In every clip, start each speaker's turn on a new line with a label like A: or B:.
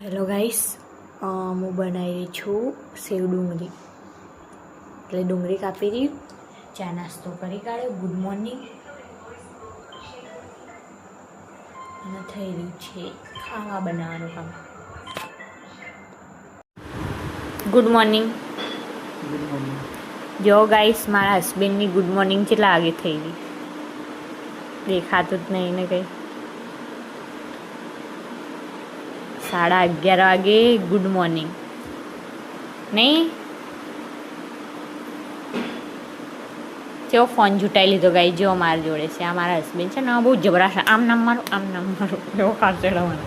A: Hello guys, હું બનાવી રહી છું સેવ ડુંગળી. એટલે ડુંગળી કાપી રહી, ચા નાસ્તો કરી કાઢ્યો. Good morning. અને થઈ રહ્યું છે ખાવા બનાવવાનું કામ. Good morning. જો ગાઈસ, મારા હસબન્ડની ગુડ મોર્નિંગ કેટલા વાગે થઈ ગઈ દેખાતું જ નહીં ને કંઈ. 11:30 વાગે ગુડ મોર્નિંગ નહીં. કેવો ફોન જૂટાઈ લીધો ગાઈ, જો મારા જોડે છે. આ મારા હસબન્ડ છે ને, બહુ જબરા છે. આમ નામ મારો એવો કાચડાવાનો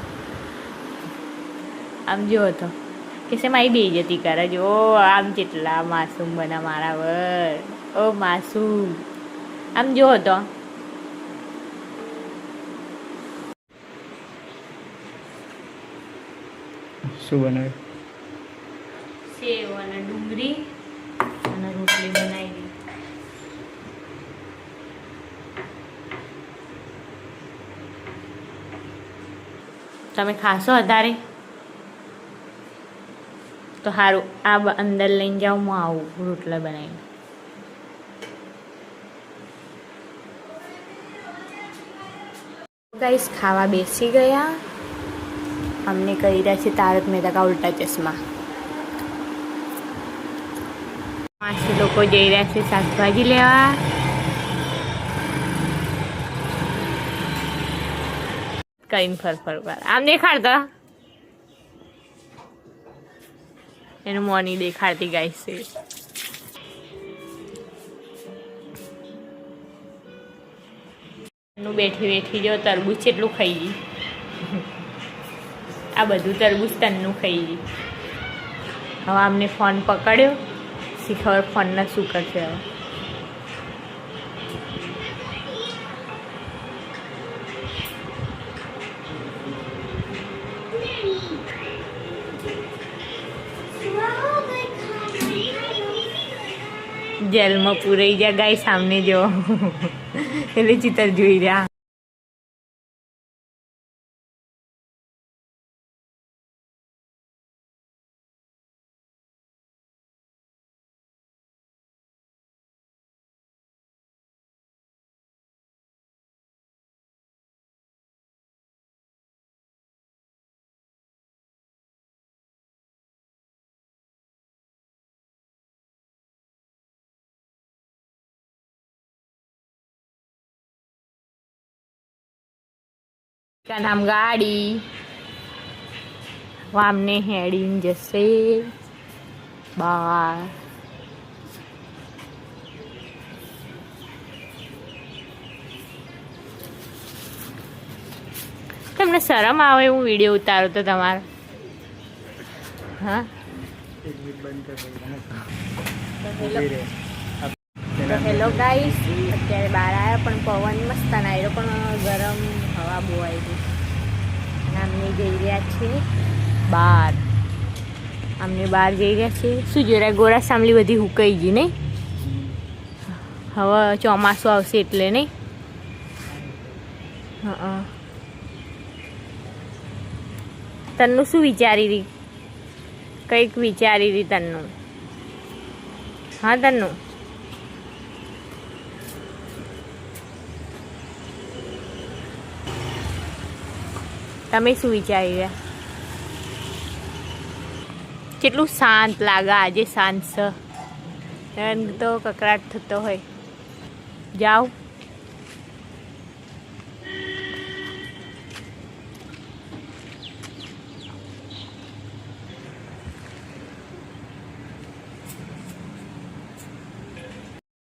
A: આમ જો હતો કે છે મારી બે જતી કરે. જો આમ કેટલા માસૂમ બના મારા વર. ઓ માસૂમ, આમ જો હતો.
B: શું બનાવ્યું?
A: સેવ અને ડુંગળી અને રોટલી બનાવી દીધી. તમે ખાશો વધારે તો સારું. આ અંદર લઈને જાઓ, હું આવું રોટલા બનાવીને. ગાઈસ, ખાવા બેસી ગયા. અમને કહી રહ્યા છે તારક મહેતા કા ઉલ્ટા ચશ્મા. માસી લોકો જઈ રહ્યા છે શાકભાજી લેવા. કઈ ફર આમ દેખાડતા એનું મોની દેખાડતી ગાઈસ છે. બેઠી જો તરબૂચ એટલું ખાઈ ગઈ. આ બધું તરબૂચ તનનું ખાઈ ગઈ. હવે અમને ફોન પકડ્યો, શીખબર ફોનને શું કરશે હવે. જેલમાં પૂરાઈ જાય ગાય સામને જો એટલે ચિત્ર જોઈ રહ્યા. का नाम गाड़ी वामने हेडिंग जैसे बार. તમને શરમ આવે હું વિડીયો ઉતારું તો તમારે? હા, હેલો ગાઈસ, અત્યારે બહાર આવ્યા પણ પવન મસ્ત આવ્યો, પણ ગરમ હવા બહુ આવી ગઈ. અને અમને જઈ રહ્યા છે બહાર. જઈ રહ્યા છે. શું જોઈ રહ્યા? ગોરા સામલી બધી હુકાઈ ગઈ નહીં? હવે ચોમાસું આવશે એટલે નહીં. હા, તન્નું શું વિચારી રહી? કંઈક વિચારી રહી તન્નું. હા તન્નું, તમે શું વિચારી રહ્યા? કેટલું શાંત લાગે આજે. શાંત છે તો કકરાટ થતો હોય. જાઓ.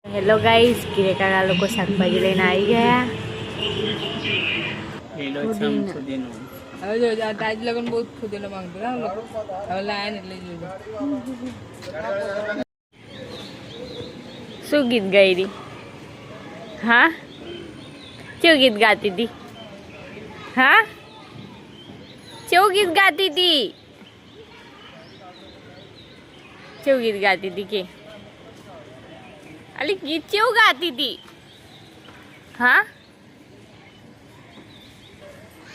A: હેલો ગાઈસ, કિરેકાના લોકો શાકભાજી લઈને આવી ગયા.
C: હવે જો તાજ લગન બહુ ખુદેલો માંગતો ને હવે લાયા ને એટલે જોજો.
A: શું ગીત ગાઈ રહી? હા, કેવું ગીત ગાતી હતી? હા, કેવું ગીત ગાતી હતી? કેવું ગીત ગાતી હતી કે? અલી ગીત કેવું ગાતી હતી? હા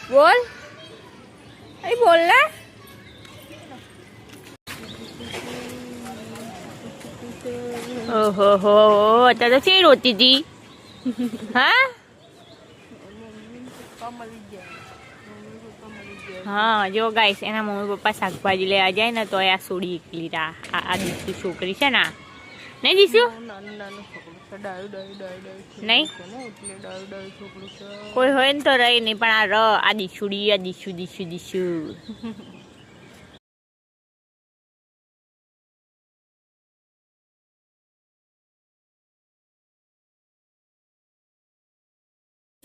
A: બોલ, અરે બોલ ને. ઓહો હો અત્યારે તો ચેવી રોતી હતી હા હા જો ગાઈસ એના મમ્મી પપ્પા શાકભાજી લેવા જાય ને તો આ સોડી એકલી આ દીસુ છોકરી છે ને નહીં દીસુ નહીં કોઈ હોય ને તો રહી નહીં પણ આ દીસુડી આ દીસુ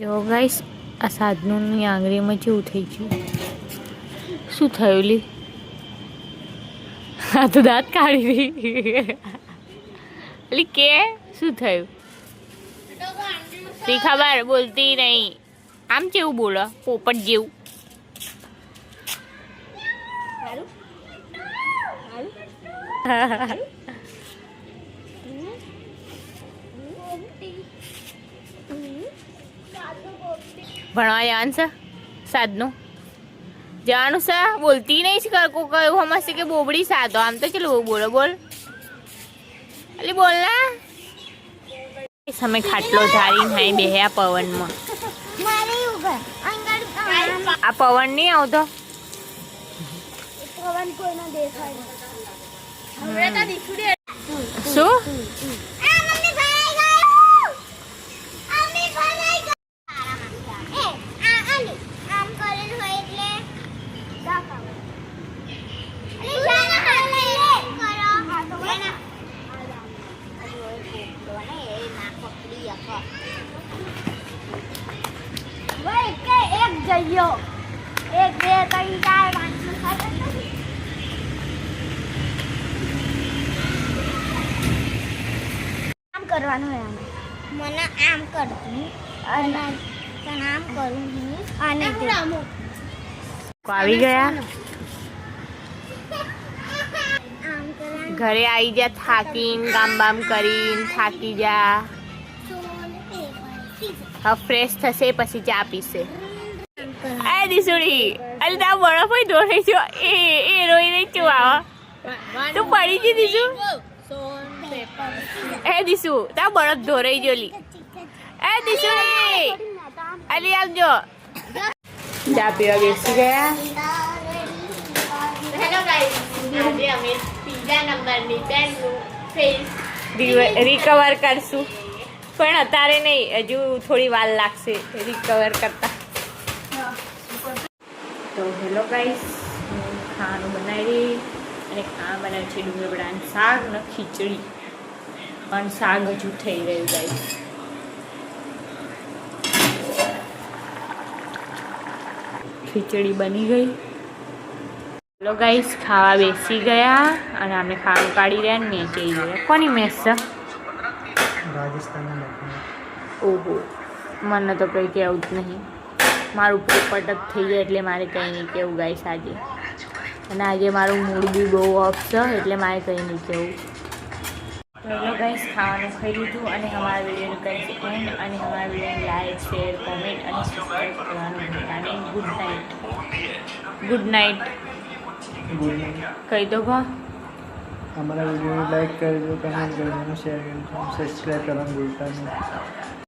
A: જો ગાઈસ આ સાધનોની આંગળીમાં જેવું થઈ ગયું શું થયું લી આ તો દાંત કાઢી રહી લી કે શું થયું તી ખબર બોલતી નહીં આમ કેવું બોલો પોપટ જેવું ભણવા જવાનું છે સાધનું જવાનું છે બોલતી નહીં છે કર કોઈ એવું હમણાં કે બોબડી સાધો આમ તો ચલો બોલો બોલ અલી બોલ ના સમય ખાટલો ધારીને હાઈ બેહ્યા પવનમાં આ પવન નહીં આવતો શું
B: એક બે ત્રણ ચાર પાંચ આમ કરવાનું હોય મને આમ કરતું અને આમ કરું અને
A: આવી ગયા ઘરે આવી જા થાકીને કામ બામ કરીને થાકી જા હવે ફ્રેશ થશે પછી ચા પીશે એ દીસુડી અરે તા બરફ હોય દોડે છો એ રોઈ રહી છું આવા તું પડી ગઈ દીસુ એ દીસુ તા બરફ ધોરાઈ જોલી એ દીસુડી અલી આવજો ચા પીવા બેસી ગયા હેલો ગાઈસ આજે અમે ત્રીજા નંબરની પેનનું ફેસ રિકવર કરશું પણ અત્યારે નહીં હજુ થોડી વાર લાગશે રિકવર કરતા તો હેલો ગાઈસ હું ખાવાનું બનાવી અને ખાવા બનાવ્યું છે ડુંગળી બટાકાનું શાક ને ખીચડી પણ શાક હજુ થઈ રહ્યું ગાઈસ ખીચડી બની ગઈ હેલો ગાઈસ ખાવા બેસી ગયા અને અમે ખાવાનું કાઢી રહ્યા ને મેચ જઈ ગયા કોની મેચ છે ઓહો મને તો કંઈ કહેવું જ નહીં મારું પોપટ જ થઈ જાય એટલે મારે કંઈ નહીં કહેવું ગાઈસ આજે અને આજે મારું મૂડ બી બહુ ઓફ છે એટલે મારે કંઈ નહીં કહેવું તો હેલો ગાઈસ ખાવાનું ખાઈ લીધું અને અમારા વિડીયોને કરી એન્ડ અને અમારા વિડીયોને લાઈક શેર કોમેન્ટ અને સબસ્ક્રાઈબ કરવાનું ભૂલતા નહીં ગુડ નાઇટ કહી દો ભા
D: हमारा वीडियो लाइक कर दो कमेंट कर दो शेयर कर दो सब्सक्राइब करना भूलता नहीं